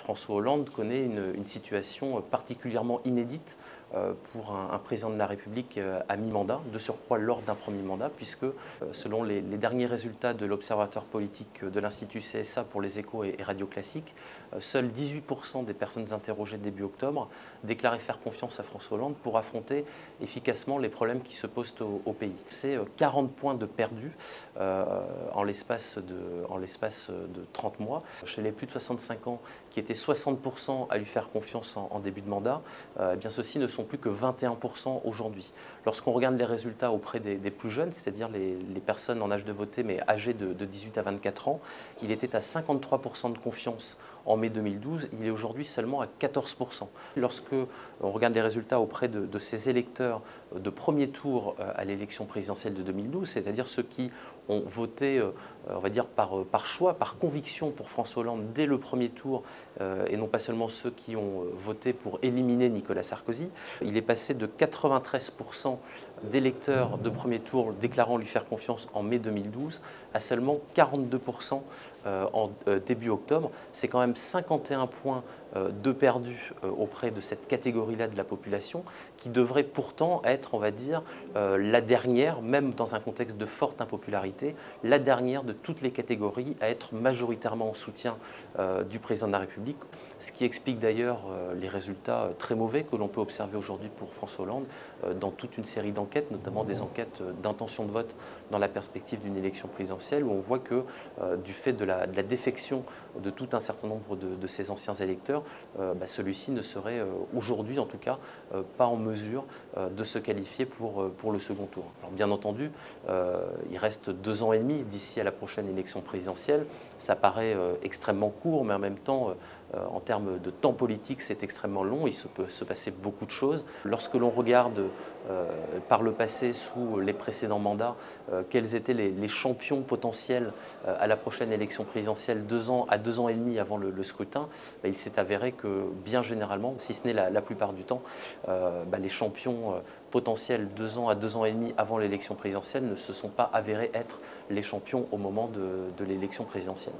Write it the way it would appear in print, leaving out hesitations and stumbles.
François Hollande connaît une situation particulièrement inédite pour un président de la République à mi-mandat, de surcroît lors d'un premier mandat, puisque selon les derniers résultats de l'Observatoire politique de l'Institut CSA pour les Échos et Radio Classique, seuls 18% des personnes interrogées début octobre déclaraient faire confiance à François Hollande pour affronter efficacement les problèmes qui se posent au pays. C'est 40 points de perdus en l'espace de 30 mois. Chez les plus de 65 ans, qui étaient 60% à lui faire confiance en début de mandat, eh bien ceux-ci ne sont plus que 21% aujourd'hui. Lorsqu'on regarde les résultats auprès des plus jeunes, c'est-à-dire les personnes en âge de voter mais âgées de 18 à 24 ans, il était à 53% de confiance en mai 2012, il est aujourd'hui seulement à 14%. Lorsque on regarde les résultats auprès de ces électeurs de premier tour à l'élection présidentielle de 2012, c'est-à-dire ceux qui ont voté, on va dire, par choix, par conviction pour François Hollande dès le premier tour, et non pas seulement ceux qui ont voté pour éliminer Nicolas Sarkozy, il est passé de 93% d'électeurs de premier tour déclarant lui faire confiance en mai 2012 à seulement 42% en début octobre. C'est quand même 51 points de perdus auprès de cette catégorie-là de la population qui devrait pourtant être, on va dire, la dernière, même dans un contexte de forte impopularité, la dernière de toutes les catégories à être majoritairement en soutien du président de la République, ce qui explique d'ailleurs les résultats très mauvais que l'on peut observer aujourd'hui pour François Hollande dans toute une série d'enquêtes, notamment des enquêtes d'intention de vote dans la perspective d'une élection présidentielle, où on voit que du fait de la défection de tout un certain nombre de ces anciens électeurs, celui-ci ne serait aujourd'hui en tout cas pas en mesure de se qualifier pour le second tour. Alors, bien entendu, il reste 2 ans et demi d'ici à la prochaine élection présidentielle. Ça paraît extrêmement court, mais en même temps, en termes de temps politique, c'est extrêmement long. Il peut se passer beaucoup de choses. Lorsque l'on regarde par le passé, sous les précédents mandats, quels étaient les champions potentiels à la prochaine élection présidentielle 2 ans à 2 ans et demi avant le scrutin, il s'est avéré que bien généralement, si ce n'est la plupart du temps, les champions potentiels 2 ans à 2 ans et demi avant l'élection présidentielle ne se sont pas avérés être les champions au moment de l'élection présidentielle.